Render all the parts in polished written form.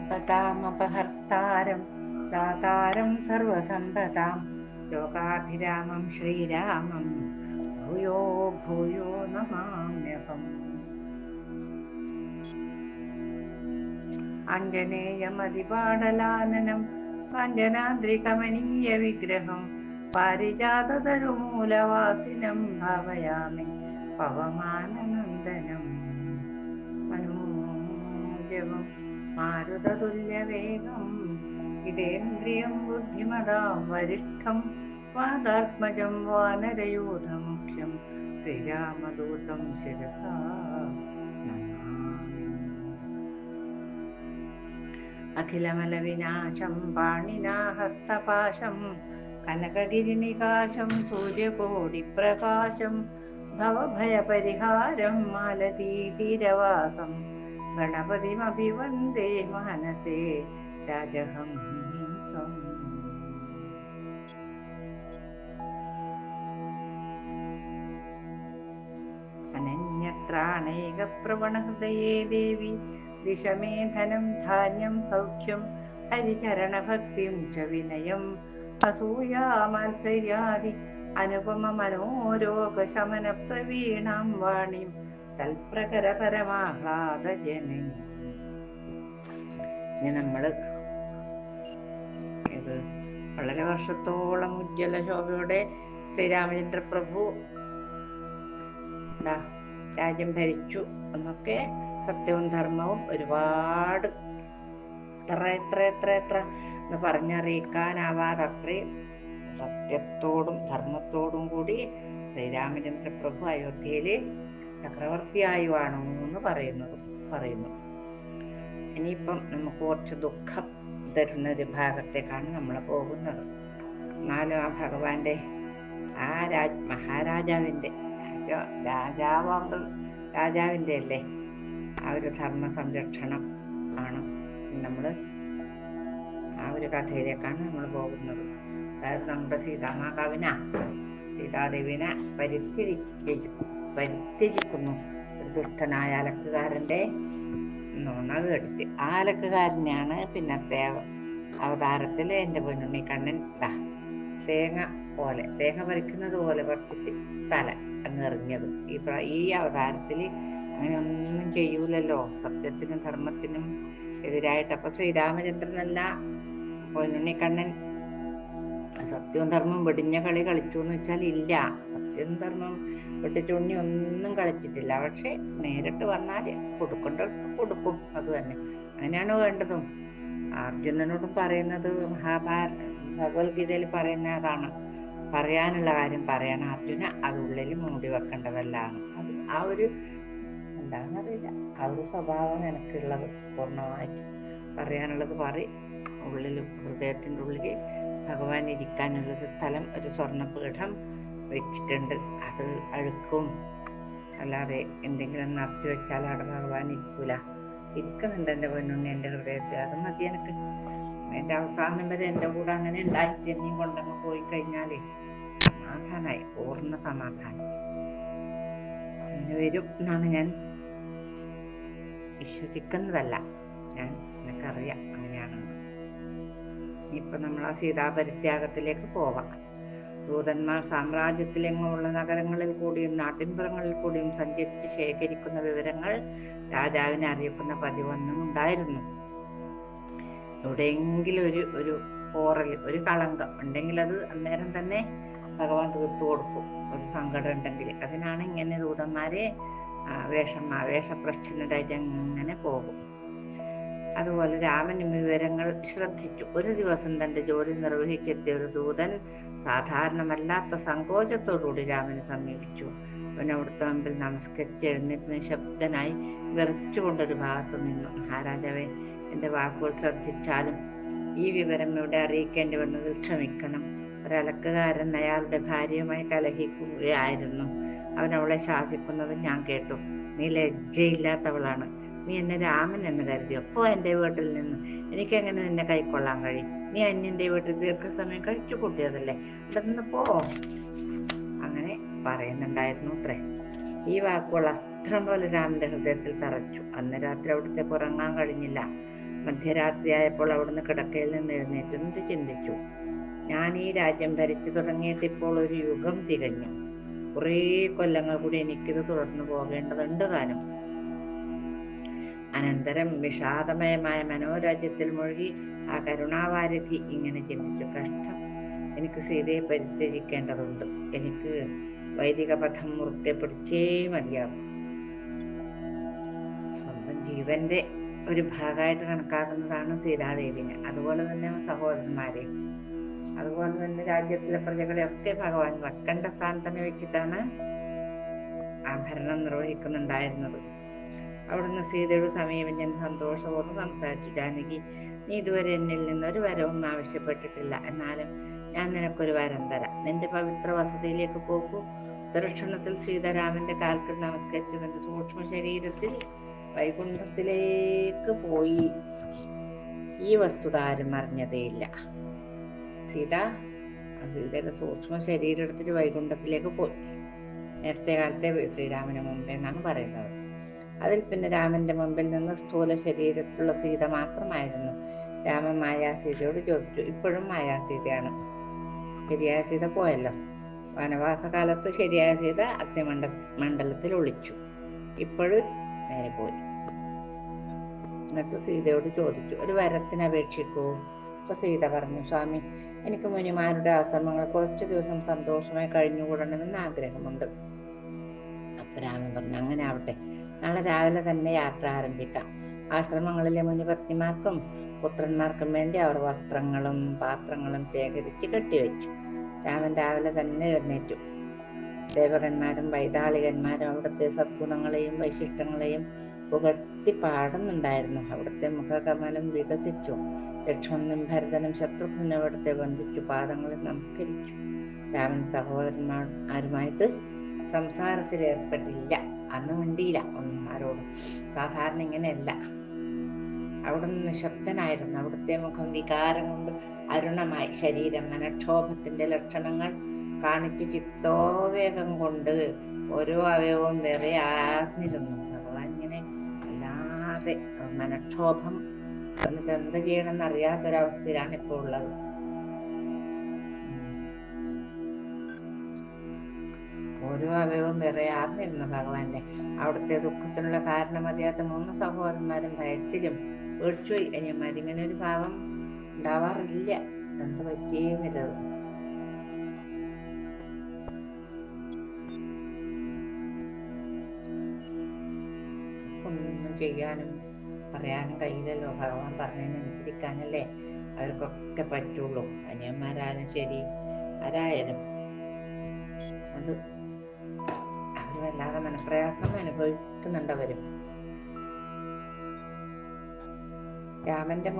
സമ്പദാമപഹർത്താരം ദാതാരം സർവസമ്പദാം ലോകാഭിരാമം ശ്രീരാമം ഭൂയോ ഭൂയോ നമാമ്യഹം. ആഞ്ജനേയമതിപാടലാനനം കാഞ്ചനാദ്രികമനീയ വിഗ്രഹം പാരിജാതതരുമൂലവാസിനം ഭാവയാമി പവമാനനന്ദനം. മനോജവം മാരുതതുല്യവേഗം ജിതേന്ദ്രിയം ബുദ്ധിമതാം വരിഷ്ഠം വാദാത്മജം വാനരയൂഥമുഖ്യം ശ്രീരാമദൂതം ശിരസാ നമാമി. അഖിലമലവിനാശം പാണിനാ ഹസ്തപാശം കനകഗിരിനികാശം സൂര്യകോടിപ്രകാശം ഭവഭയപരിഹാരം മാലതീതീരവാസം ഗണപതിമഭിവന്ദേ മാനസേ രാജഹംസം. അനന്യത്രാണൈകപ്രവണഹൃദയേ ദേവി ദിശമേ ധനം ധാന്യം സൗഖ്യം ഹരിചരണഭക്തിം ച വിനയം അസൂയാമാത്സര്യാദി അനുപമ മനോരോഗശമന പ്രവീണാം വാണിം തൽപ്രകര പരമാഹ്ലാദ ജനനി. ഇനി നമ്മള് ഇത് വളരെ വർഷത്തോളം ഉജ്ജ്വല ശോഭയോടെ ശ്രീരാമചന്ദ്ര പ്രഭു രാജ്യം ഭരിച്ചു എന്നൊക്കെ സത്യവും ധർമ്മവും ഒരുപാട് എത്ര എന്ന് പറഞ്ഞറിയിക്കാനാവാതത്രയും സത്യത്തോടും ധർമ്മത്തോടും കൂടി ശ്രീരാമചന്ദ്ര പ്രഭു അയോധ്യയില് ചക്രവർത്തിയായി വാണു എന്ന് പറയുന്നു. ഇനിയിപ്പം നമുക്ക് കുറച്ച് ദുഃഖം തരുന്ന ഒരു ഭാഗത്തേക്കാണ് നമ്മൾ പോകുന്നത്. എന്നാലും ആ ഭഗവാന്റെ ആ മഹാരാജാവിന്റെ രാജാവിന്റെ അല്ലേ ആ ഒരു ധർമ്മ സംരക്ഷണം ആണ് നമ്മൾ ആ ഒരു കഥയിലേക്കാണ് നമ്മൾ പോകുന്നത്. അതായത് നമ്മുടെ സീതാദേവിനെ പരിത്യജിക്കുന്നു ഒരു ദുഷ്ടനായ അലക്കുകാരന്റെ നുണ കേട്ടിട്ട്. ആ അലക്കുകാരനെയാണ് പിന്നത്തെ അവതാരത്തിൽ എൻ്റെ പൊന്നുണ്ണി കണ്ണൻ തേങ്ങ പറിക്കുന്നത് പോലെ പറിച്ചിട്ട് തല അങ്ങെറിഞ്ഞത്. ഈ അവതാരത്തിൽ അങ്ങനെ ഒന്നും ചെയ്യൂലല്ലോ, സത്യത്തിനും ധർമ്മത്തിനും എതിരായിട്ട്. അപ്പൊ ശ്രീരാമചന്ദ്രനല്ല പൊന്നുണ്ണിക്കണ്ണൻ സത്യവും ധർമ്മം വെടിഞ്ഞ കളി കളിച്ചു എന്ന് വെച്ചാൽ ഇല്ല, സത്യവും ധർമ്മം വെട്ടിച്ചുണ്ണി ഒന്നും കളിച്ചിട്ടില്ല. പക്ഷെ നേരിട്ട് വന്നാല് കൊടുക്കും, അത് തന്നെ. അങ്ങനെയാണ് വേണ്ടതും. അർജുനനോടും പറയുന്നത് ഭഗവത്ഗീതയിൽ പറയുന്ന അതാണ്, പറയാനുള്ള കാര്യം പറയണം അർജുന, അത് ഉള്ളിൽ മൂടി വെക്കേണ്ടതല്ല. അത് ആ ഒരു എന്താണെന്നറിയില്ല, ആ ഒരു സ്വഭാവം എനിക്കുള്ളത്. പൂർണ്ണമായിട്ട് പറയാനുള്ളത് ഹൃദയത്തിൻ്റെ ഉള്ളിൽ ഭഗവാൻ ഇരിക്കാനുള്ളൊരു സ്ഥലം, ഒരു സ്വർണ്ണപീഠം വെച്ചിട്ടുണ്ട്. അത് അഴുക്കും അല്ലാതെ എന്തെങ്കിലും നിറച്ചു വെച്ചാൽ അവിടെ ഭഗവാൻ ഇരിക്കുന്നുണ്ട് എൻ്റെ പൊന്നുണ്ണി എൻ്റെ ഹൃദയത്തിൽ. അത് മതി എനിക്ക്. എൻ്റെ അവസാനം വരെ എൻ്റെ കൂടെ അങ്ങനെ ഉണ്ടായിട്ട് എന്നെയും കൊണ്ടങ്ങ് പോയി കഴിഞ്ഞാല് സമാധാനായി, പൂർണ്ണ സമാധാനം അങ്ങനെ വരും എന്നാണ് ഞാൻ വിശ്വസിക്കുന്നതല്ല, എനിക്കറിയാം അങ്ങനെയാണെന്ന്. ഇപ്പൊ നമ്മൾ ആ സീതാപരിത്യാഗത്തിലേക്ക് പോവാം. ദൂതന്മാർ സാമ്രാജ്യത്തിലെങ്ങുമുള്ള നഗരങ്ങളിൽ കൂടിയും നാട്ടിൻപുറങ്ങളിൽ കൂടിയും സഞ്ചരിച്ച് ശേഖരിക്കുന്ന വിവരങ്ങൾ രാജാവിനെ അറിയിക്കുന്ന പതിവൊന്നും ഉണ്ടായിരുന്നു. എവിടെയെങ്കിലും ഒരു പോറൽ, ഒരു കളങ്കം ഉണ്ടെങ്കിൽ അത് അന്നേരം തന്നെ ഭഗവാൻ തീർത്തു കൊടുക്കും. ഒരു സങ്കടം ഉണ്ടെങ്കിൽ അതിനാണ് ഇങ്ങനെ ദൂതന്മാരെ വേഷപ്രച്ഛന്നരായിട്ട് അങ്ങനെ പോകും. അതുപോലെ രാമനും വിവരങ്ങൾ ശ്രദ്ധിച്ചു. ഒരു ദിവസം തന്റെ ജോലി നിർവഹിച്ചെത്തിയ ഒരു ദൂതൻ സാധാരണമല്ലാത്ത സങ്കോചത്തോടുകൂടി രാമനെ സമീപിച്ചു. അവൻ അവിടുത്തെ മുമ്പിൽ നമസ്കരിച്ച് എഴുന്നേറ്റ് നിശബ്ദനായി വിറച്ചുകൊണ്ടൊരു ഭാഗത്ത് നിന്നു. മഹാരാജാവേ, എൻ്റെ വാക്കുകൾ ശ്രദ്ധിച്ചാലും ഈ വിവരം ഇവിടെ അറിയിക്കേണ്ടി വന്നതിൽ ക്ഷമിക്കണം. ഒരലക്കുകാരൻ അയാളുടെ ഭാര്യയുമായി കലഹിക്കുകയായിരുന്നു. അവൻ അവളെ ശാസിക്കുന്നത് ഞാൻ കേട്ടു. നീ ലജ്ജയില്ലാത്തവളാണ്. നീ എന്നെ രാമൻ എന്ന് കരുതിയോ? പോ എൻ്റെ വീട്ടിൽ നിന്ന്. എനിക്കെങ്ങനെ നിന്നെ കൈക്കൊള്ളാൻ കഴിയും? നീ അന്യൻ്റെ വീട്ടിൽ ദീർഘസമയം കഴിച്ചു കൂട്ടിയതല്ലേ, അവിടെ നിന്ന് പോ. അങ്ങനെ പറയുന്നുണ്ടായിരുന്നു അത്രേ. ഈ വാക്കുകൾ അസ്ത്രം പോലെ രാമന്റെ ഹൃദയത്തിൽ തറച്ചു. അന്ന് രാത്രി അവിടുത്തെ ഉറങ്ങാൻ കഴിഞ്ഞില്ല. മധ്യരാത്രിയായപ്പോൾ അവിടുന്ന് കിടക്കയിൽ നിന്ന് എഴുന്നേറ്റ് ചിന്തിച്ചു. ഞാൻ ഈ രാജ്യം ഭരിച്ചു തുടങ്ങിയിട്ട് ഇപ്പോൾ ഒരു യുഗം തികഞ്ഞു. കുറേ കൊല്ലങ്ങൾ കൂടി എനിക്കിത് തുടർന്നു പോകേണ്ടതുണ്ട് താനും. അനന്തരം വിഷാദമയമായ മനോരാജ്യത്തിൽ മുഴുകി ആ കരുണാവാരിധി ഇങ്ങനെ ചിന്തിച്ചു. കഷ്ടം, എനിക്ക് സീതയെ പരിത്യജിക്കേണ്ടതുണ്ട്. എനിക്ക് വൈദിക പഥം മുറുക്കെ പിടിച്ചേ മതിയാകും. സ്വന്തം ജീവന്റെ ഒരു ഭാഗമായിട്ട് കണക്കാക്കുന്നതാണ് സീതാദേവിനെ. അതുപോലെ തന്നെ സഹോദരന്മാരെ, അതുപോലെ തന്നെ രാജ്യത്തിലെ പ്രജകളെ ഒക്കെ ഭഗവാൻ വെക്കേണ്ട സ്ഥാനം തന്നെ വെച്ചിട്ടാണ് ആ ഭരണം നിർവഹിക്കുന്നുണ്ടായിരുന്നത്. അവിടുന്ന് സീതയുടെ സമീപം ഞാൻ സന്തോഷപൂർവ്വം സംസാരിച്ചു. ജാനകി, നീ ഇതുവരെ എന്നിൽ നിന്നൊരു വരവും ആവശ്യപ്പെട്ടിട്ടില്ല. എന്നാലും ഞാൻ നിനക്കൊരു വരം തരാം. നിന്റെ പവിത്ര വസതിയിലേക്ക് പോകൂ. ദർശനത്തിൽ സീതാരാമന്റെ കാൽക്കൽ നമസ്കരിച്ച് നിന്റെ സൂക്ഷ്മ ശരീരത്തിൽ വൈകുണ്ഠത്തിലേക്ക് പോയി. ഈ വസ്തുത ആരും അറിഞ്ഞതേയില്ല. സീതയുടെ സൂക്ഷ്മ ശരീരം എടുത്തിട്ട് വൈകുണ്ഠത്തിലേക്ക് പോയി. നേരത്തെ കാലത്തെ ശ്രീരാമന് മുമ്പേ എന്നാണ് പറയുന്നത്. അതിൽ പിന്നെ രാമന്റെ മുമ്പിൽ നിന്ന് സ്ഥൂല ശരീരത്തിലുള്ള സീത മാത്രമായിരുന്നു. രാമൻ മായാസീതയോട് ചോദിച്ചു. ഇപ്പോഴും മായാസീതയാണ്. ശരിയായ സീത പോയല്ലോ. വനവാസ കാലത്ത് ശരിയായ സീത മണ്ഡലത്തിൽ ഒളിച്ചു. ഇപ്പോഴും നേരെ പോയി. എന്നിട്ട് സീതയോട് ചോദിച്ചു, ഒരു വരത്തിന് അപേക്ഷിക്കൂ. അപ്പൊ സീത പറഞ്ഞു, സ്വാമി, എനിക്ക് മുനിമാരുടെ ആശ്രമങ്ങൾ കുറച്ചു ദിവസം സന്തോഷമായി കഴിഞ്ഞുകൂടണമെന്ന് ആഗ്രഹമുണ്ട്. അപ്പൊ രാമൻ പറഞ്ഞു, അങ്ങനെ ആവട്ടെ, നാളെ രാവിലെ തന്നെ യാത്ര ആരംഭിക്കാം. ആശ്രമങ്ങളിലെ മുനിപത്നിമാർക്കും പുത്രന്മാർക്കും വേണ്ടി അവർ വസ്ത്രങ്ങളും പാത്രങ്ങളും ശേഖരിച്ച് കെട്ടിവെച്ചു. രാമൻ രാവിലെ തന്നെ എഴുന്നേറ്റു. ദേവകന്മാരും വൈതാളികന്മാരും അവിടുത്തെ സദ്ഗുണങ്ങളെയും വൈശിഷ്ടങ്ങളെയും പുകഴ്ത്തി പാടുന്നുണ്ടായിരുന്നു. അവിടുത്തെ മുഖകമലം വികസിച്ചു. ലക്ഷ്മണനും ഭരതനും ശത്രുഘ്നനും അവിടുത്തെ വന്ദിച്ചു പാദങ്ങളിൽ നമസ്കരിച്ചു. രാമൻ സഹോദരന്മാരുമായിട്ട് സംസാരത്തിൽ ഏർപ്പെട്ടില്ല. അന്ന് മിണ്ടിയില്ല ഒന്നും ആരോടും. സാധാരണ ഇങ്ങനെയല്ല. അവിടുന്ന് നിശബ്ദനായിരുന്നു. അവിടുത്തെ മുഖം വികാരം കൊണ്ട് അരുണമായി. ശരീരം മനക്ഷോഭത്തിന്റെ ലക്ഷണങ്ങൾ കാണിച്ച് ചിത്തോവേഗം കൊണ്ട് ഓരോ അവയവവും വേറെ ആർന്നിരുന്നു. ഭഗവാൻ ഇങ്ങനെ അല്ലാതെ മനക്ഷോഭം എന്നിട്ട് എന്ത് ചെയ്യണമെന്ന് അറിയാത്തൊരവസ്ഥയിലാണ് ഇപ്പോൾ ഉള്ളത്. ഓരോ അവയവവും വേറെ ആർന്നിരുന്നു ഭഗവാന്റെ. അവിടുത്തെ ദുഃഖത്തിനുള്ള കാരണം അറിയാത്ത 3 സഹോദരന്മാരും ഭയത്തിലും പേടിച്ചുപോയി. അനിയന്മാരിങ്ങനെ ഒരു ഭാവം ഉണ്ടാവാറില്ല. എന്ത് പറ്റിയെന്നില്ലത്. ഒന്നും ചെയ്യാനും പറയാനും കഴിയില്ലല്ലോ. ഭഗവാൻ പറഞ്ഞതിനനുസരിക്കാനല്ലേ അവർക്കൊക്കെ പറ്റുള്ളൂ. അനിയന്മാരായാലും ശരി, ആരായാലും അത് അവർ വല്ലാതെ മനപ്രയാസം അനുഭവിക്കുന്നുണ്ടവരും. രാമന്റെ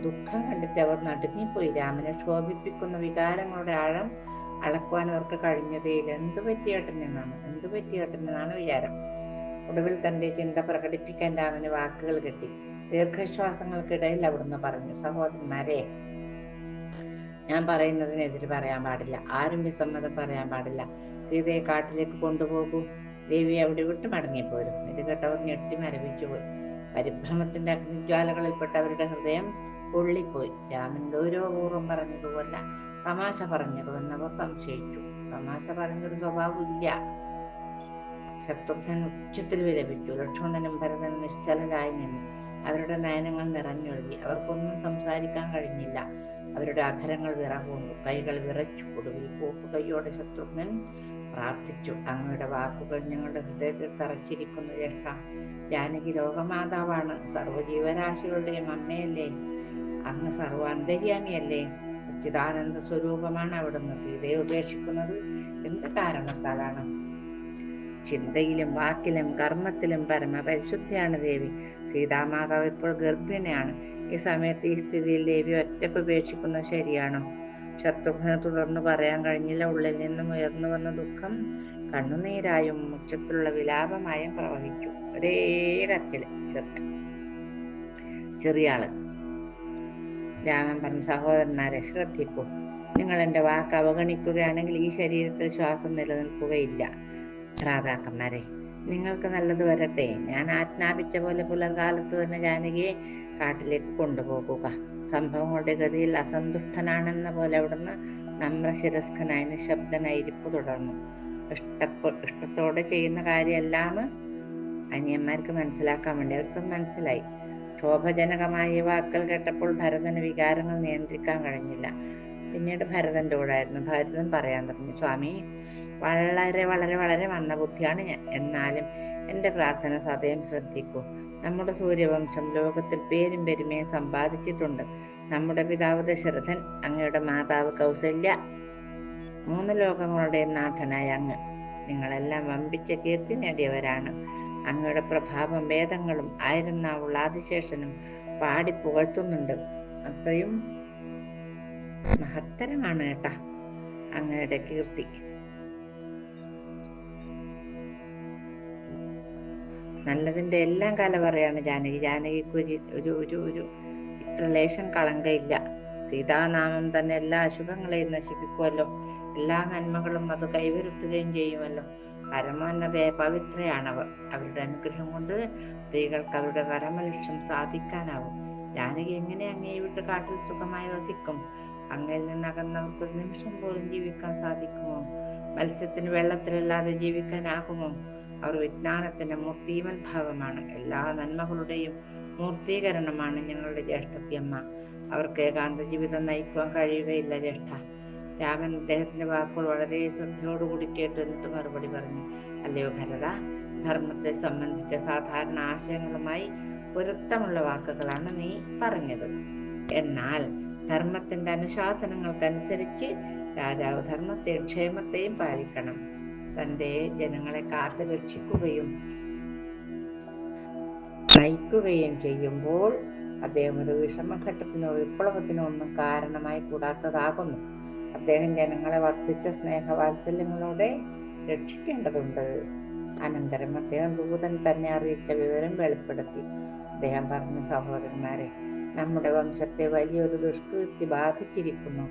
ദുഃഖം കണ്ടിട്ട് അവർ നടുങ്ങിപ്പോയി. രാമനെ ക്ഷോഭിപ്പിക്കുന്ന വികാരങ്ങളുടെ ആഴം അളക്കുവാൻ അവർക്ക് കഴിഞ്ഞതേയില്ല. എന്തു പറ്റിയേട്ടെന്നാണ് വിചാരം. ഒടുവിൽ തന്റെ ചിന്ത പ്രകടിപ്പിക്കാൻ രാമന് വാക്കുകൾ കിട്ടി. ദീർഘശ്വാസങ്ങൾക്കിടയിൽ അവിടുന്ന് പറഞ്ഞു, സഹോദരന്മാരെ, ഞാൻ പറയുന്നതിനെതിരെ പറയാൻ പാടില്ല. ആരും വിസമ്മതം പറയാൻ പാടില്ല. സീതയെ കാട്ടിലേക്ക് കൊണ്ടുപോകൂ. ദേവി അവിടെ വിട്ട് മടങ്ങിപ്പോരും. ഇത് കേട്ടവർ ഞെട്ടി മരവിച്ചുപോയി. പരിഭ്രമത്തിന്റെ അഗ്നിജ്വാലകളിൽപ്പെട്ട അവരുടെ ഹൃദയം പൊള്ളിപ്പോയി. രാമൻ ഗൗരവപൂർവ്വം പറഞ്ഞതുപോലെ തമാശ പറഞ്ഞതുവെന്നവർ സംശയിച്ചു. തമാശ പറഞ്ഞൊരു സ്വഭാവമില്ല. ശത്രുഘ്നൻ ഉച്ചത്തിൽ വിലപിച്ചു. ലക്ഷ്മണനും ഭരതനും നിശ്ചലരായി നിന്നു. അവരുടെ നയനങ്ങൾ നിറഞ്ഞൊഴുകി. അവർക്കൊന്നും സംസാരിക്കാൻ കഴിഞ്ഞില്ല. അവരുടെ അധരങ്ങൾ വിറകൊണ്ടു, കൈകൾ വിറച്ചു. ഒടുവിൽ കൂപ്പ് കൈയോടെ ശത്രുഘ്നൻ പ്രാർത്ഥിച്ചു, അങ്ങയുടെ വാക്കുകൾ ഞങ്ങളുടെ ഹൃദയത്തിൽ തറച്ചിരിക്കുന്ന ജ്യേഷ്ഠ. ജാനകി ലോകമാതാവാണ്. സർവ്വജീവരാശികളുടെയും അമ്മയല്ലേ. അങ്ങ് സർവാന്തര്യാമിയല്ലേ. സച്ചിദാനന്ദ സ്വരൂപമാണ്. അവിടുന്ന് സീതയെ ഉപേക്ഷിക്കുന്നത് എന്ത് കാരണത്താലാണ്? ചിന്തയിലും വാക്കിലും കർമ്മത്തിലും പരമപരിശുദ്ധിയാണ് ദേവി. സീതാമാതാവ് ഇപ്പോൾ ഗർഭിണിയാണ്. ഈ സമയത്ത് ഈ സ്ഥിതിയിൽ ദേവി ഒറ്റയ്ക്ക് ഉപേക്ഷിക്കുന്നത് ശരിയാണോ? ശത്രുഘ്നന് തുടർന്ന് പറയാൻ കഴിഞ്ഞില്ല. ഉള്ളിൽ നിന്നും ഉയർന്നു വന്ന ദുഃഖം കണ്ണുനീരായും ഉച്ചത്തിലുള്ള വിലാപമായും പ്രവഹിച്ചു. ഒരേ കരച്ചില്. ചെറിയ ആള്. രാമൻ പറഞ്ഞു, സഹോദരന്മാരെ ശ്രദ്ധിക്കൂ. നിങ്ങൾ എൻ്റെ വാക്ക് അവഗണിക്കുകയാണെങ്കിൽ ഈ ശരീരത്തിൽ ശ്വാസം നിലനിൽക്കുകയില്ല. ഭ്രാതാക്കന്മാരെ, നിങ്ങൾക്ക് നല്ലത് വരട്ടെ. ഞാൻ ആജ്ഞാപിച്ച പോലെ പുലർകാലത്ത് തന്നെ ജാനകിയെ കാട്ടിലേക്ക് കൊണ്ടുപോകുക. സംഭവങ്ങളുടെ ഗതിയിൽ അസന്തുഷ്ടനാണെന്ന പോലെ അവിടുന്ന് നമ്രശിരസ്കനായി നിശബ്ദനായി ഇരിപ്പ് തുടർന്നു. ഇഷ്ടത്തോടെ ചെയ്യുന്ന കാര്യമല്ലാന്ന് അനിയന്മാർക്ക് മനസ്സിലാക്കാൻ വേണ്ടി അവർക്കും മനസ്സിലായി. ക്ഷോഭജനകമായ ഈ വാക്കുകൾ കേട്ടപ്പോൾ ഭരതന് വികാരങ്ങൾ നിയന്ത്രിക്കാൻ കഴിഞ്ഞില്ല. പിന്നീട് ഭരതന്റെ കൂടായിരുന്നു. ഭരതൻ പറയാൻ തുടങ്ങി, സ്വാമി, വളരെ വളരെ വളരെ മന്ദബുദ്ധിയാണ് ഞാൻ. എന്നാലും എൻ്റെ പ്രാർത്ഥന സദയം ശ്രദ്ധിക്കൂ. നമ്മുടെ സൂര്യവംശം ലോകത്തിൽ പേരും പെരുമയും സമ്പാദിച്ചിട്ടുണ്ട്. നമ്മുടെ പിതാവ് ദശരഥൻ, അങ്ങയുടെ മാതാവ് കൗസല്യ, 3 ലോകങ്ങളുടെയും നാഥനായ അങ്ങ്, നിങ്ങളെല്ലാം വമ്പിച്ച കീർത്തി നേടിയവരാണ്. അങ്ങയുടെ പ്രഭാവം വേദങ്ങളും 1000 നാവുള്ള ആദിശേഷനും പാടി പുകഴ്ത്തുന്നുണ്ട്. അത്രയും മഹത്തരമാണ് കേട്ടാ അങ്ങയുടെ കീർത്തി. നല്ലതിന്റെ എല്ലാം കല പറയാണ് ജാനകി. ജാനകിക്ക് ഒരു ഇത്ര ലേശം കളങ്കയില്ല. സീതാനാമം തന്നെ എല്ലാ അശുഭങ്ങളെയും നശിപ്പിക്കുമല്ലോ. എല്ലാ നന്മകളും അത് കൈവരുത്തുകയും ചെയ്യുമല്ലോ. പരമോന്നതയായ പവിത്രയാണവർ. അവരുടെ അനുഗ്രഹം കൊണ്ട് സ്ത്രീകൾക്ക് അവരുടെ പരമലക്ഷ്യം സാധിക്കാനാവും. ജാനകി എങ്ങനെ അങ്ങയെ വിട്ട് കാട്ടിൽ സുഖമായി വസിക്കും? അങ്ങയിൽ നിന്നകന്നവർക്ക് ഒരു നിമിഷം പോലും ജീവിക്കാൻ സാധിക്കുമോ? മത്സ്യത്തിന് വെള്ളത്തിലല്ലാതെ ജീവിക്കാനാകുമോ? അവർ വിജ്ഞാനത്തിന്റെ മൂർത്തിമത്ഭാവമാണ്. എല്ലാ നന്മകളുടെയും മൂർത്തീകരണമാണ് ഞങ്ങളുടെ ജ്യേഷ്ഠത്തിയമ്മ. അവർക്ക് ഏകാന്ത ജീവിതം നയിക്കുവാൻ കഴിയുകയില്ല ജ്യേഷ്ഠ. രാമൻ അദ്ദേഹത്തിന്റെ വാക്കുകൾ വളരെ ശ്രദ്ധയോടുകൂടി കേട്ടു. എന്നിട്ട് മറുപടി പറഞ്ഞു, അല്ലയോ ഭരത, ധർമ്മത്തെ സംബന്ധിച്ച സാധാരണ ആശയങ്ങളുമായി പൊരുത്തമുള്ള വാക്കുകളാണ് നീ പറഞ്ഞത്. എന്നാൽ ധർമ്മത്തിന്റെ അനുശാസനങ്ങൾക്കനുസരിച്ച് രാജാവ് ധർമ്മത്തെയും ക്ഷേമത്തെയും പാലിക്കണം. തന്റെ ജനങ്ങളെ കാത്തു രക്ഷിക്കുകയും നയിക്കുകയും ചെയ്യുമ്പോൾ അദ്ദേഹം ഒരു വിഷമഘട്ടത്തിനോ വിപ്ലവത്തിനോ ഒന്നും കാരണമായി കൂടാത്തതാകുന്നു. അദ്ദേഹം ജനങ്ങളെ വർദ്ധിച്ച സ്നേഹവാത്സല്യങ്ങളോടെ രക്ഷിക്കേണ്ടതുണ്ട്. അനന്തരം അദ്ദേഹം ദൂതൻ തന്നെ അറിയിച്ച വിവരം വെളിപ്പെടുത്തി. അദ്ദേഹം പറഞ്ഞു, സഹോദരന്മാരെ, നമ്മുടെ വംശത്തെ വലിയൊരു ദുഷ്കീർത്തി ബാധിച്ചിരിക്കുന്നു.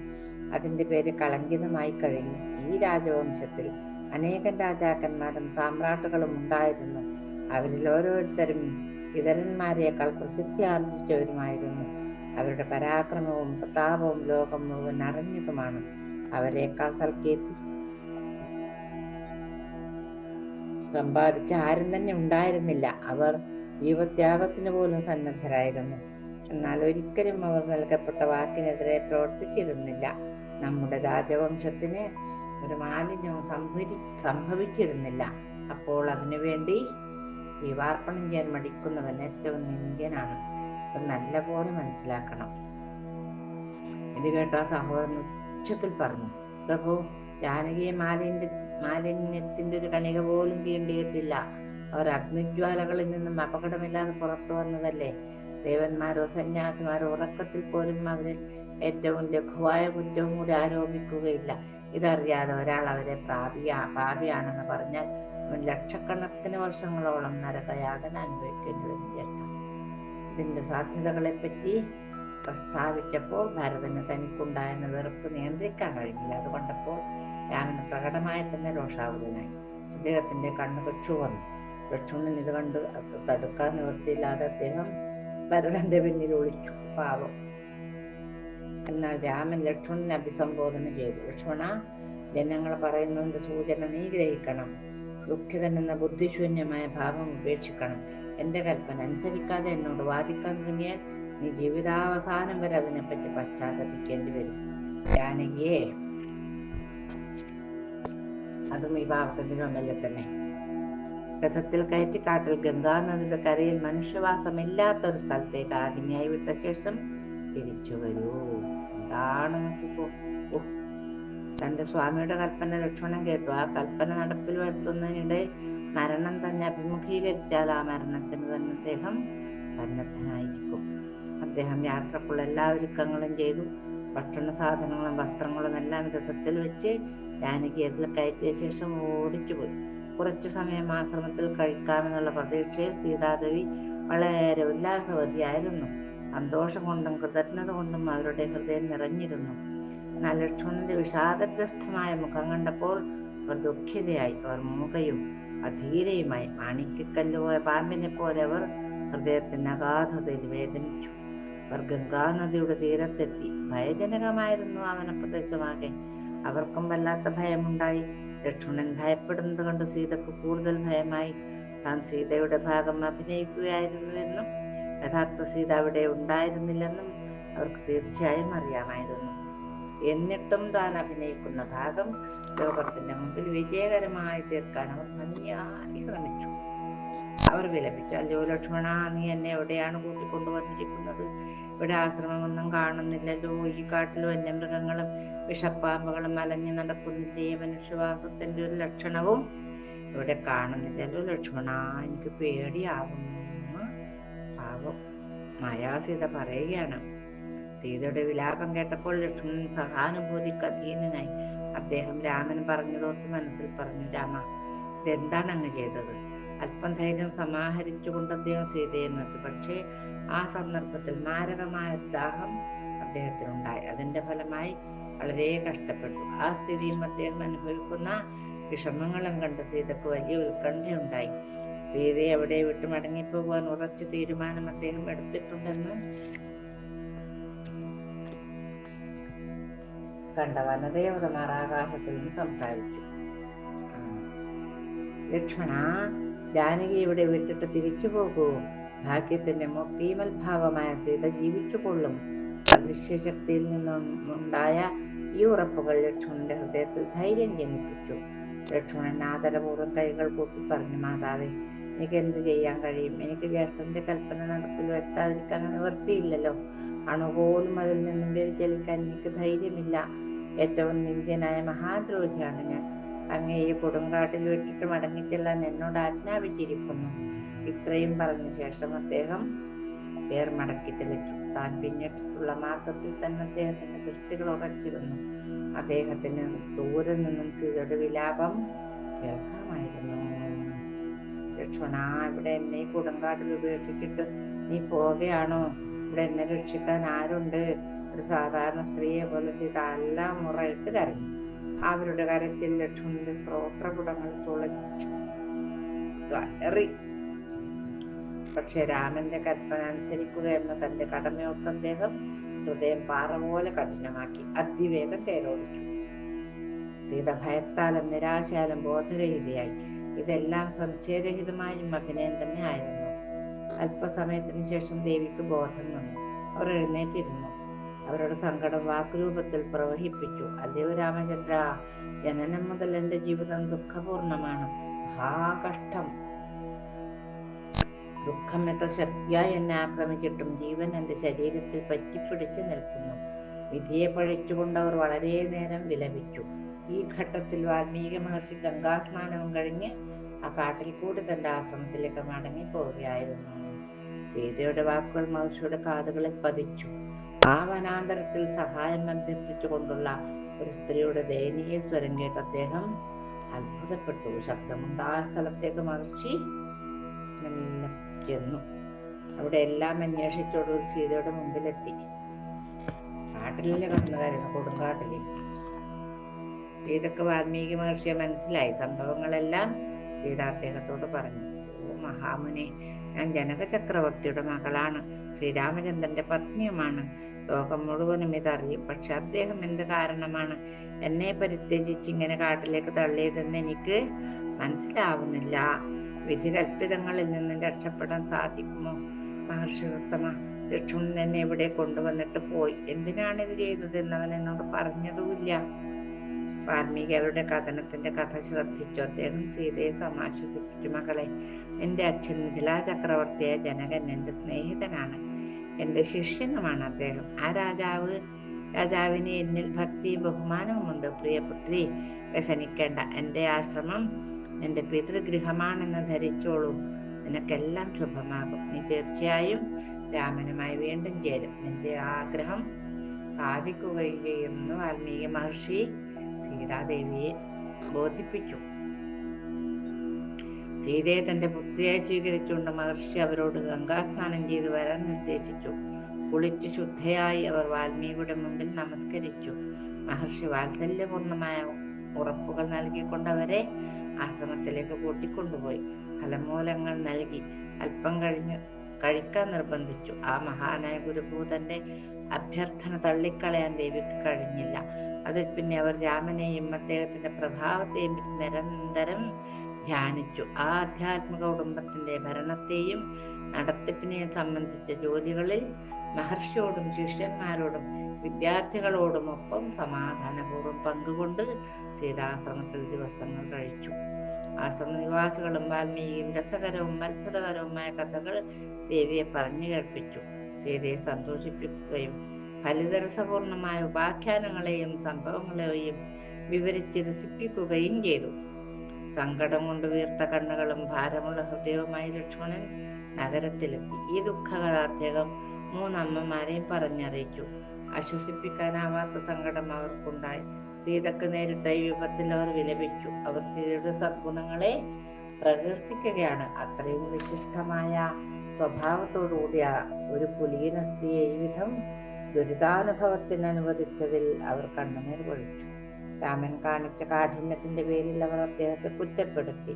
അതിന്റെ പേര് കളങ്കിതമായി കഴിഞ്ഞു. ഈ രാജവംശത്തിൽ അനേകം രാജാക്കന്മാരും സാമ്രാട്ടുകളും ഉണ്ടായിരുന്നു. അവരിൽ ഓരോരുത്തരും ഇതരന്മാരെക്കാൾ പ്രസിദ്ധി ആർജിച്ചവരുമായിരുന്നു. അവരുടെ പരാക്രമവും പ്രതാപവും ലോകം മുഴുവൻ അറിഞ്ഞതുമാണ്. അവരെക്കാൾ സൽകീർത്തി സമ്പാദിച്ച ആരും തന്നെ ഉണ്ടായിരുന്നില്ല. അവർ ജീവത്യാഗത്തിന് പോലും സന്നദ്ധരായിരുന്നു. എന്നാൽ ഒരിക്കലും അവർ നൽകപ്പെട്ട വാക്കിനെതിരെ പ്രവർത്തിച്ചിരുന്നില്ല. നമ്മുടെ രാജവംശത്തിന് ഒരു മാലിന്യവും സംഭവിച്ചിരുന്നില്ല. അപ്പോൾ അതിനുവേണ്ടി വിവാർപ്പണം ചെയ്യാൻ മടിക്കുന്നവൻ ഏറ്റവും നിന്ദ്യനാണ്. അത് നല്ല പോലെ മനസ്സിലാക്കണം. ഇത് കേട്ട സഹോദരൻ ഉച്ചത്തിൽ പറഞ്ഞു, പ്രഭു, ജാനകിയെ മാലിന്യത്തിന്റെ ഒരു കണിക പോലും തീണ്ടിയിട്ടില്ല. അവർ അഗ്നിജ്വാലകളിൽ നിന്നും അപകടമില്ലാതെ പുറത്തു വന്നതല്ലേ. ദേവന്മാരോ സന്യാസിമാരോ ഉറക്കത്തിൽ പോലും അവരിൽ ഏറ്റവും ലഘുവായ കുറ്റവും കൂടി ആരോപിക്കുകയില്ല. ഇതറിയാതെ ഒരാൾ അവരെ പാപിയാണെന്ന് പറഞ്ഞാൽ അവൻ ലക്ഷക്കണക്കിന് വർഷങ്ങളോളം നരകയാതന അനുഭവിക്കേണ്ടി വരും ജ്യേഷ്ഠ. ഇതിന്റെ സാധ്യതകളെ പറ്റി പ്രസ്താവിച്ചപ്പോൾ ഭരതന് തനിക്കുണ്ടായിരുന്ന വെറുപ്പ് നിയന്ത്രിക്കാൻ കഴിഞ്ഞില്ല. അതുകൊണ്ടപ്പോൾ രാമന് പ്രകടമായി തന്നെ രോഷാകുലനായി. അദ്ദേഹത്തിന്റെ കണ്ണുകൾ ചുവന്നു. ലക്ഷ്മണൻ ഇത് കണ്ട് തടുക്കാൻ നിവൃത്തിയില്ലാതെ അദ്ദേഹം ഭരതന്റെ പിന്നിൽ ഒളിച്ചു. പാവം. എന്നാൽ രാമൻ ലക്ഷ്മണനെ അഭിസംബോധന ചെയ്തു. ലക്ഷ്മണ, ജനങ്ങൾ പറയുന്നതിന്റെ സൂചന നീ ഗ്രഹിക്കണം. ദുഃഖിതൻ എന്ന ബുദ്ധിശൂന്യമായ ഭാവം ഉപേക്ഷിക്കണം. എന്റെ കൽപ്പന അനുസരിക്കാതെ എന്നോട് വാദിക്കാൻ തുടങ്ങിയാൽ നീ ജീവിതാവസാനം വരെ അതിനെപ്പറ്റി പശ്ചാത്തപിക്കേണ്ടി വരും. ജാനകിയെ, അതും ഈ ഭാവത്തിന്റെ ചുമലിൽ തന്നെ രഥത്തിൽ കയറ്റി കാട്ടിൽ ഗംഗാനദിയുടെ കരയിൽ മനുഷ്യവാസമില്ലാത്ത ഒരു സ്ഥലത്തേക്ക് ആജ്ഞയായി വിട്ട ശേഷം തിരിച്ചു വരൂ. എന്താണ് നോക്കിപ്പോ. തന്റെ സ്വാമിയുടെ കൽപ്പന ലക്ഷ്മണൻ കേട്ടു. ആ കൽപ്പന നടപ്പിൽ വരുത്തുന്നതിനിടെ മരണം തന്നെ അഭിമുഖീകരിച്ചാൽ ആ മരണത്തിന് തന്നെ അദ്ദേഹം സന്നദ്ധനായിരിക്കും. അദ്ദേഹം യാത്രക്കുള്ള എല്ലാ ഒരുക്കങ്ങളും ചെയ്തു. ഭക്ഷണ സാധനങ്ങളും വസ്ത്രങ്ങളും എല്ലാം രഥത്തിൽ വെച്ച് ജാനകി അതിൽ കയറ്റിയ ശേഷം ഓടിച്ചുപോയി. കുറച്ചു സമയം ആശ്രമത്തിൽ കഴിക്കാമെന്നുള്ള പ്രതീക്ഷയിൽ സീതാദേവി വളരെ ഉല്ലാസവതിയായിരുന്നു. സന്തോഷം കൊണ്ടും കൃതജ്ഞത കൊണ്ടും അവരുടെ ഹൃദയം നിറഞ്ഞിരുന്നു. എന്നാൽ ലക്ഷ്മണന്റെ വിഷാദഗ്രസ്തമായ മുഖം കണ്ടപ്പോൾ അവർ ദുഃഖിതയായി. അവർ മൂകയും അധീരയുമായി. മാണിക്കല്ലുപോയ പാമ്പിനെ പോലെ അവർ ഹൃദയത്തിന്റെ അഗാധതയിൽ വേദനിച്ചു. അവർ ഗംഗാനദിയുടെ തീരത്തെത്തി. ഭയജനകമായിരുന്നു ആ വനപ്രദേശമാകെ. അവർക്കും വല്ലാത്ത ഭയമുണ്ടായി. ലക്ഷ്മണൻ ഭയപ്പെടുന്നത് കണ്ട് സീതക്ക് കൂടുതൽ ഭയമായി. താൻ സീതയുടെ ഭാഗം അഭിനയിക്കുകയായിരുന്നുവെന്നും യഥാർത്ഥ സീത അവിടെ ഉണ്ടായിരുന്നില്ലെന്നും അവർക്ക് തീർച്ചയായും അറിയാമായിരുന്നു. എന്നിട്ടും താൻ അഭിനയിക്കുന്ന ഭാഗം ലോകത്തിന്റെ മുമ്പിൽ വിജയകരമായി തീർക്കാൻ അവർ ഭംഗിയായി ശ്രമിച്ചു. അവർ വിലപിച്ചു, അല്ലയോ ലക്ഷ്മണ, നീ എന്നെ എവിടെയാണ് കൂട്ടിക്കൊണ്ടുവന്നിരിക്കുന്നത്? ഇവിടെ ആശ്രമമൊന്നും കാണുന്നില്ലല്ലോ. ഈ കാട്ടിൽ വന്യമൃഗങ്ങളും വിഷപ്പാമ്പുകളും അലഞ്ഞു നടക്കുന്നില്ലേ? മനുഷ്യവാസത്തിന്റെ ഒരു ലക്ഷണവും ഇവിടെ കാണുന്നില്ലല്ലോ ലക്ഷ്മണ, എനിക്ക് പേടിയാവുന്നു. പാവം മായാസീത പറയുകയാണ്. സീതയുടെ വിലാപം കേട്ടപ്പോൾ ലക്ഷ്മണൻ സഹാനുഭൂതിക്ക് അധീനനായി. അദ്ദേഹം രാമൻ പറഞ്ഞതോർത്ത് മനസ്സിൽ പറഞ്ഞു, രാമ, ഇതെന്താണ് അങ്ങ് ചെയ്തത്? അല്പം ധൈര്യം സമാഹരിച്ചുകൊണ്ട് അദ്ദേഹം സീതയെ നോക്കി. പക്ഷേ ആ സന്ദർഭത്തിൽ മാരകമായ ദാഹം അദ്ദേഹത്തിനുണ്ടായി. അതിന്റെ ഫലമായി വളരെ കഷ്ടപ്പെട്ടു. ആ സ്ഥിതിയും അദ്ദേഹം അനുഭവിക്കുന്ന വിഷമങ്ങളും കണ്ട് സീതക്ക് വലിയ ഉത്കണ്ഠയുണ്ടായി. സീതയെ അവിടെ വിട്ട് മടങ്ങിപ്പോകാൻ ഉറച്ച തീരുമാനം അദ്ദേഹം എടുത്തിട്ടുണ്ടെന്ന് കണ്ട വനദേവതമാർ ആകാശത്തിൽ നിന്ന് സംസാരിച്ചു. ലക്ഷ്മണ, ജാനകി ഇവിടെ വിട്ടിട്ട് തിരിച്ചു പോകൂ. ഭാഗ്യത്തിന്റെ മൂർത്തിമത്ഭാവമായ സീത ജീവിച്ചു കൊള്ളും. അദൃശ്യശക്തിയിൽ നിന്നുണ്ടായ ഈ ഉറപ്പുകൾ ലക്ഷ്മണന്റെ ഹൃദയത്തിൽ ധൈര്യം ജനിപ്പിച്ചു. ലക്ഷ്മണൻ ആദരപൂർവ്വം കൈകൾ കൂട്ടി പറഞ്ഞു, മാതാവേ, എനിക്ക് എന്ത് ചെയ്യാൻ കഴിയും? എനിക്ക് ജ്യേഷ്ഠന്റെ കൽപ്പന നടപ്പിൽ വരുത്താതിരിക്കാൻ നിവൃത്തിയില്ലല്ലോ. അണുപോലും അതിൽ നിന്നും വ്യതിചലിക്കാൻ എനിക്ക് ധൈര്യമില്ല. ഏറ്റവും നിന്ദ്യനായ മഹാദ്രോഹിയാണ് ഞാൻ. അങ്ങയെ കൊടുങ്കാട്ടിൽ വിട്ടിട്ട് മടങ്ങിച്ചെല്ലാൻ എന്നോട് ആജ്ഞാപിച്ചിരിക്കുന്നു. ഇത്രയും പറഞ്ഞ ശേഷം അദ്ദേഹം തേർമടക്കി തെളിച്ചു. താൻ പിന്നിട്ടിട്ടുള്ള മാർഗത്തിൽ തന്നെ അദ്ദേഹത്തിന്റെ ദൃഷ്ടികൾ ഉറച്ചിരുന്നു. അദ്ദേഹത്തിന് ദൂരെ നിന്നും സീതയുടെ വിലാപം കേൾക്കാമായിരുന്നു. ലക്ഷ്മണ, ഇവിടെ എന്നെ ഈ കൊടുങ്കാട്ടിൽ ഉപേക്ഷിച്ചിട്ട് നീ പോവുകയാണോ? ഇവിടെ എന്നെ രക്ഷിക്കാൻ ആരുണ്ട്? ഒരു സാധാരണ സ്ത്രീയെ പോലെ സീത എല്ലാം മുറയിട്ട് കരഞ്ഞു. അവരുടെ കരച്ചിൽ ലക്ഷ്മണന്റെ ശ്രോത്രപുടങ്ങൾ തുളച്ചു. പക്ഷെ രാമന്റെ കൽപ്പന അനുസരിക്കുക എന്ന തന്റെ കടമയോർത്ത് അദ്ദേഹം ഹൃദയം പാറ പോലെ കഠിനമാക്കി അതിവേഗം തേരോടിച്ചു. സീത ഭയത്താലും നിരാശയാലും ബോധരഹിതയായി. ഇതെല്ലാം സംശയരഹിതമായും അഭിനയം തന്നെ ആയിരുന്നു. അല്പസമയത്തിന് ശേഷം ദേവിക്ക് ബോധം വന്നു. അവർ എഴുന്നേറ്റിരുന്നു. അവരുടെ സങ്കടം വാക്കുരൂപത്തിൽ പ്രവഹിപ്പിച്ചു. അല്ലയോ രാമചന്ദ്ര, ജനനം മുതൽ എന്റെ ജീവിതം ദുഃഖപൂർണമാണ്. മഹാകഷ്ടം. ദുഃഖം എത്ര ശക്തിയായി എന്നെ ആക്രമിച്ചിട്ടും ജീവൻ എന്റെ ശരീരത്തിൽ പറ്റിപ്പിടിച്ചു നിൽക്കുന്നു. വിധിയെ പഴിച്ചുകൊണ്ട് അവർ വളരെ നേരം വിലപിച്ചു. ഈ ഘട്ടത്തിൽ വാൽമീകി മഹർഷി ഗംഗാസ്നാനവും കഴിഞ്ഞ് ആ കാട്ടിൽ കൂടി തന്റെ ആശ്രമത്തിലേക്ക് മടങ്ങി പോവുകയായിരുന്നു. സീതയുടെ വാക്കുകൾ മഹർഷിയുടെ കാതുകളിൽ പതിച്ചു. ആ വനാന്തരത്തിൽ സഹായം അഭ്യർത്ഥിച്ചുകൊണ്ടുള്ള ഒരു സ്ത്രീയുടെ ദയനീയ സ്വരം കേട്ട് അദ്ദേഹം അത്ഭുതപ്പെട്ടു. ശബ്ദമുണ്ടായ സ്ഥലത്തേക്ക് മഹർഷി മെല്ലെ ചെന്നു. അവിടെ എല്ലാം അന്വേഷിച്ചോടു സീതയുടെ മുമ്പിലെത്തി. കാട്ടിലെ കടന്നുകാരുന്നു, കൊടുങ്കാട്ടിലെ. സീതക്ക് വാൽമീകി മഹർഷിയെ മനസ്സിലായി. സംഭവങ്ങളെല്ലാം സീത അദ്ദേഹത്തോട് പറഞ്ഞു. ഓ മഹാമുനി, ഞാൻ ജനക ചക്രവർത്തിയുടെ മകളാണ്. ശ്രീരാമചന്ദ്രന്റെ പത്നിയുമാണ്. ലോകം മുഴുവനും ഇതറിയും. പക്ഷെ അദ്ദേഹം എന്ത് കാരണമാണ് എന്നെ പരിത്യജിച്ച് ഇങ്ങനെ കാട്ടിലേക്ക് തള്ളിയതെന്ന് എനിക്ക് മനസ്സിലാവുന്നില്ല. വിധി കൽപ്പിതങ്ങളിൽ നിന്നും രക്ഷപ്പെടാൻ സാധിക്കുമോ? മഹർഷി ഉത്തമ, ലക്ഷ്മണൻ എന്നെ ഇവിടെ കൊണ്ടുവന്നിട്ട് പോയി. എന്തിനാണ് ഇത് ചെയ്തതെന്ന് അവൻ എന്നോട് പറഞ്ഞതുമില്ല. വാൽമീകി അവരുടെ കഥനത്തിന്റെ കഥ ശ്രദ്ധിച്ചു. അദ്ദേഹം സീതയെ സമാശ്വസിപ്പിച്ചു. മകളെ, എന്റെ അച്ഛൻ മിഥിലാ ചക്രവർത്തിയായ ജനകൻ എന്റെ സ്നേഹിതനാണ്, എന്റെ ശിഷ്യനുമാണ് അദ്ദേഹം. ആ രാജാവിന് എന്നിൽ ഭക്തിയും ബഹുമാനവും ഉണ്ട്. പ്രിയപുത്രി, വ്യസനിക്കേണ്ട. എന്റെ ആശ്രമം എന്റെ പിതൃഗൃഹമാണെന്ന് ധരിച്ചോളൂ. നിനക്കെല്ലാം ശുഭമാകും. നീ തീർച്ചയായും രാമനുമായി വീണ്ടും ചേരും. നിന്റെ ആഗ്രഹം സാധിക്കുകയും ചെയ്യുമെന്ന് വാൽമീകി മഹർഷി സീതാദേവിയെ ബോധിപ്പിച്ചു. സീതയെ തന്റെ പുത്രിയായി സ്വീകരിച്ചുകൊണ്ട് മഹർഷി അവരോട് ഗംഗാസ്നാനം ചെയ്തു വരാൻ നിർദ്ദേശിച്ചു. കുളിച്ച് ശുദ്ധയായി അവർ വാൽമീകിയുടെ മുമ്പിൽ നമസ്കരിച്ചു. മഹർഷി വാത്സല്യപൂർണമായ ഉറപ്പുകൾ നൽകിക്കൊണ്ട് അവരെ ആശ്രമത്തിലേക്ക് കൂട്ടിക്കൊണ്ടുപോയി. ഫലമൂലങ്ങൾ നൽകി. അല്പം കഴിക്കാൻ നിർബന്ധിച്ചു. ആ മഹാനായ ഗുരുഭൂതന്റെ അഭ്യർത്ഥന തള്ളിക്കളയാൻ ദേവിക്ക് കഴിഞ്ഞില്ല. അതിൽ പിന്നെ അവർ രാമനെയും അദ്ദേഹത്തിന്റെ പ്രഭാവത്തെയും പറ്റി നിരന്തരം ധ്യാനിച്ചു. ആ ആധ്യാത്മിക കുടുംബത്തിന്റെ ഭരണത്തെയും നടത്തിപ്പിനെയും സംബന്ധിച്ച ജോലികളിൽ മഹർഷിയോടും ശിഷ്യന്മാരോടും വിദ്യാർത്ഥികളോടുമൊപ്പം സമാധാനപൂർവ്വം പങ്കുകൊണ്ട് സീതാശ്രമത്തിൽ ദിവസങ്ങൾ കഴിച്ചു. ആശ്രമനിവാസികളും വാൽമീകിയും രസകരവും അത്ഭുതകരവുമായ കഥകൾ ദേവിയെ പറഞ്ഞു കേൾപ്പിച്ചു. സീതയെ സന്തോഷിപ്പിക്കുകയും ഫലിതരസപൂർണമായ ഉപാഖ്യാനങ്ങളെയും സംഭവങ്ങളെയും വിവരിച്ച് രസിപ്പിക്കുകയും ചെയ്തു. സങ്കടം കൊണ്ട് വീർത്ത കണ്ണുകളും ഭാരമുള്ള ഹൃദയവുമായി ലക്ഷ്മണൻ നഗരത്തിലെത്തി. ഈ ദുഃഖകഥ അദ്ദേഹം മൂന്നമ്മമാരെയും പറഞ്ഞറിയിച്ചു. ആശ്വസിപ്പിക്കാനാവാത്ത സങ്കടം അവർക്കുണ്ടായി. സീതക്ക് നേരിട്ട ഈ വിപത്തിൽ അവർ വിലപിച്ചു. അവർ സീതയുടെ സദ്ഗുണങ്ങളെ പ്രകീർത്തിക്കുകയാണ്. അത്രയും വിശിഷ്ടമായ സ്വഭാവത്തോടുകൂടിയ ഒരു കുലീന സ്ത്രീയെ ഈ വിധം ദുരിതാനുഭവത്തിന് അനുവദിച്ചതിൽ അവർ കണ്ണുനീർ പൊഴിച്ചു. രാമൻ കാണിച്ച കാഠിന്യത്തിന്റെ പേരിൽ അവർ അദ്ദേഹത്തെ കുറ്റപ്പെടുത്തി.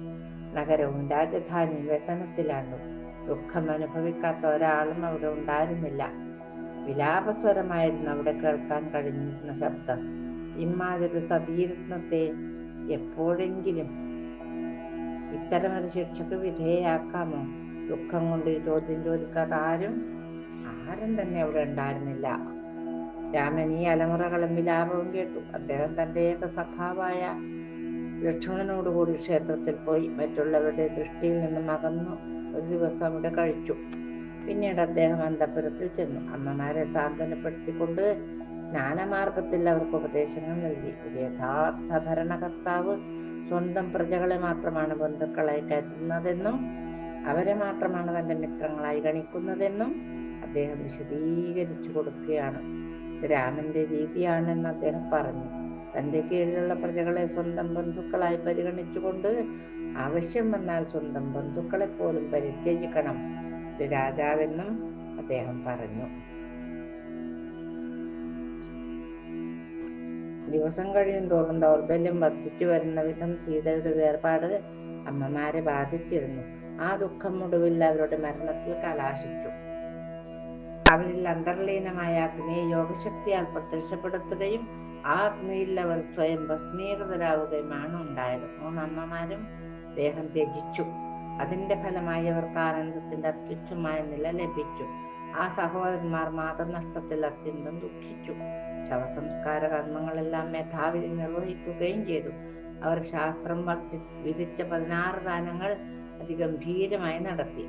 നഗരവും രാജധാനിയും വ്യസനത്തിലാണ്ടു. ദുഃഖം അനുഭവിക്കാത്ത ഒരാളും അവിടെ ഉണ്ടായിരുന്നില്ല. വിലാപസ്വരമായിരുന്നു അവിടെ കേൾക്കാൻ കഴിഞ്ഞിരുന്ന ശബ്ദം. ഇമ്മാതിരി സതീരത്നത്തെ എപ്പോഴെങ്കിലും ഇത്തരമൊരു ശിക്ഷക്ക് വിധേയാക്കാമോ? ദുഃഖം കൊണ്ട് ഈ ചോദ്യം ചോദിക്കാത്ത ആരും തന്നെ അവിടെ ഉണ്ടായിരുന്നില്ല. രാമൻ ഈ അലമുറകളും വിലാപവും കേട്ടു. അദ്ദേഹം തന്റെ ഏക സഖാവായ ലക്ഷ്മണനോടുകൂടി ക്ഷേത്രത്തിൽ പോയി മറ്റുള്ളവരുടെ ദൃഷ്ടിയിൽ നിന്നും അകന്നു ഒരു ദിവസം അവിടെ കഴിച്ചു. പിന്നീട് അദ്ദേഹം അന്തഃപുരത്തിൽ ചെന്നു. അമ്മമാരെ സാന്ത്വനപ്പെടുത്തിക്കൊണ്ട് ജ്ഞാനമാർഗത്തിൽ അവർക്ക് ഉപദേശങ്ങൾ നൽകി. ഒരു യഥാർത്ഥ ഭരണകർത്താവ് സ്വന്തം പ്രജകളെ മാത്രമാണ് ബന്ധുക്കളായി കരുതുന്നതെന്നും അവരെ മാത്രമാണ് തന്റെ മിത്രങ്ങളായി ഗണിക്കുന്നതെന്നും അദ്ദേഹം വിശദീകരിച്ചു കൊടുക്കുകയാണ്. രാമന്റെ രീതിയാണെന്ന് അദ്ദേഹം പറഞ്ഞു. തന്റെ കീഴിലുള്ള പ്രജകളെ സ്വന്തം ബന്ധുക്കളായി പരിഗണിച്ചുകൊണ്ട് ആവശ്യം വന്നാൽ സ്വന്തം ബന്ധുക്കളെ പോലും പരിത്യജിക്കണം ഒരു രാജാവെന്നും അദ്ദേഹം പറഞ്ഞു. ദിവസം കഴിയും തോറും ദൗർബല്യം വർദ്ധിച്ചു വരുന്ന വിധം സീതയുടെ വേർപാട് അമ്മമാരെ ബാധിച്ചിരുന്നു. ആ ദുഃഖം ഒടുവിൽ അവരുടെ മരണത്തിൽ കലാശിച്ചു. അവരിൽ അന്തർലീനമായ അഗ്നിയെ യോഗശക്തിയാൽ പ്രത്യക്ഷപ്പെടുത്തുകയും ആ അഗ്നിയിൽ അവർ സ്വയം ഭസ്മീകൃതരാവുകയുമാണ് ഉണ്ടായത്. മൂന്നമ്മമാരും ദേഹം ത്യജിച്ചു. അതിന്റെ ഫലമായി അവർക്ക് ആനന്ദത്തിന്റെ അത്യുച്ഛമായ നില ലഭിച്ചു. ആ സഹോദരന്മാർ മാതൃനഷ്ടത്തിൽ അത്യന്തം ദുഃഖിച്ചു. ശവസംസ്കാര കർമ്മങ്ങളെല്ലാം മേധാവിധി നിർവഹിക്കുകയും ചെയ്തു. അവർ ശാസ്ത്രം വിധിച്ച 16 ദാനങ്ങൾ അതിഗംഭീരമായി നടത്തി.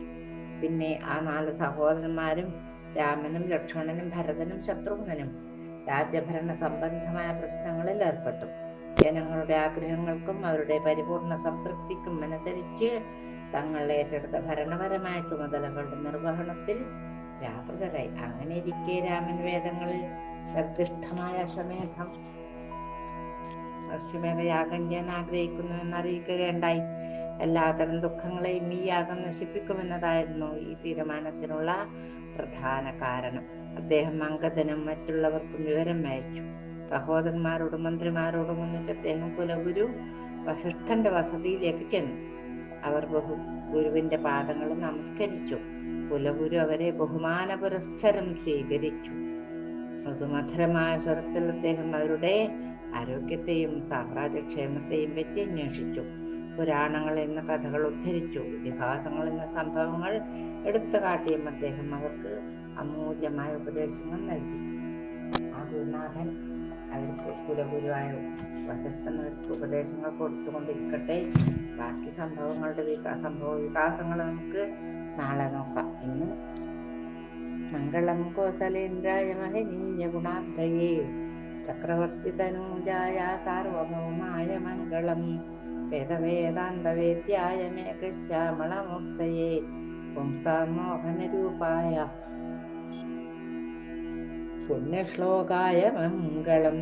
പിന്നെ ആ 4 സഹോദരന്മാരും രാമനും ലക്ഷ്മണനും ഭരതനും ശത്രുഘ്നനും രാജ്യഭരണ സംബന്ധമായ പ്രശ്നങ്ങളിൽ ഏർപ്പെട്ടു. ജനങ്ങളുടെ ആഗ്രഹങ്ങൾക്കും അവരുടെ പരിപൂർണ സംതൃപ്തിക്കും അനുസരിച്ച് തങ്ങൾ ഏറ്റെടുത്ത ഭരണപരമായ ചുമതലകളുടെ നിർവഹണത്തിൽ വ്യാപൃതരായി. അങ്ങനെ ഇരിക്കെ രാമൻ വേദങ്ങളിൽ നിർദ്ദിഷ്ടമായ അശ്വമേധയാഗം ചെയ്യാൻ ആഗ്രഹിക്കുന്നു എന്നറിയിക്കുകയുണ്ടായി. എല്ലാതരം ദുഃഖങ്ങളെയും ഈ യാഗം നശിപ്പിക്കുമെന്നതായിരുന്നു ഈ തീരുമാനത്തിനുള്ള പ്രധാന കാരണം. അദ്ദേഹം അംഗദനും മറ്റുള്ളവർക്കും വിവരം അയച്ചു. സഹോദരന്മാരോടും മന്ത്രിമാരോടും ഒന്നിച്ച് അദ്ദേഹം കുലഗുരു വസിഷ്ഠന്റെ വസതിയിലേക്ക് ചെന്നു. അവർ ഗുരുവിന്റെ പാദങ്ങളിൽ നമസ്കരിച്ചു. കുലഗുരു അവരെ ബഹുമാന പുരസ്സരം സ്വീകരിച്ചു. മൃദുമധുരമായ സ്വരത്തിൽ അദ്ദേഹം അവരുടെ ആരോഗ്യത്തെയും സാമ്രാജ്യക്ഷേമത്തെയും പറ്റി അന്വേഷിച്ചു. പുരാണങ്ങളിൽ നിന്ന് കഥകൾ ഉദ്ധരിച്ചു. ഇതിഹാസങ്ങളിൽ നിന്ന് സംഭവങ്ങൾ എടുത്തു കാട്ടിയും അദ്ദേഹം അവർക്ക് അമൂല്യമായ ഉപദേശങ്ങൾ നൽകി. ആ ഗുരുനാഥൻ അവർക്ക് കുലഗുരുവായ വസിഷ്ഠർക്ക് ഉപദേശങ്ങൾ കൊടുത്തുകൊണ്ടിരിക്കട്ടെ. ബാക്കി സംഭവ വികാസങ്ങൾ നമുക്ക് നാളെ നോക്കാം. ഇന്ന് മംഗളം കോസലേന്ദ്രായ മഹനീയ ഗുണാബ്ധയേ ചക്രവർത്തി തനൂജായ സാർവഭൗമായ മംഗളം വേദവേദാന്തവേദ്യായ മേഘശ്യാമളമൂർത്തയേ പുംസാമോഹനരൂപായ പുണ്യശ്ലോകായ മംഗളം.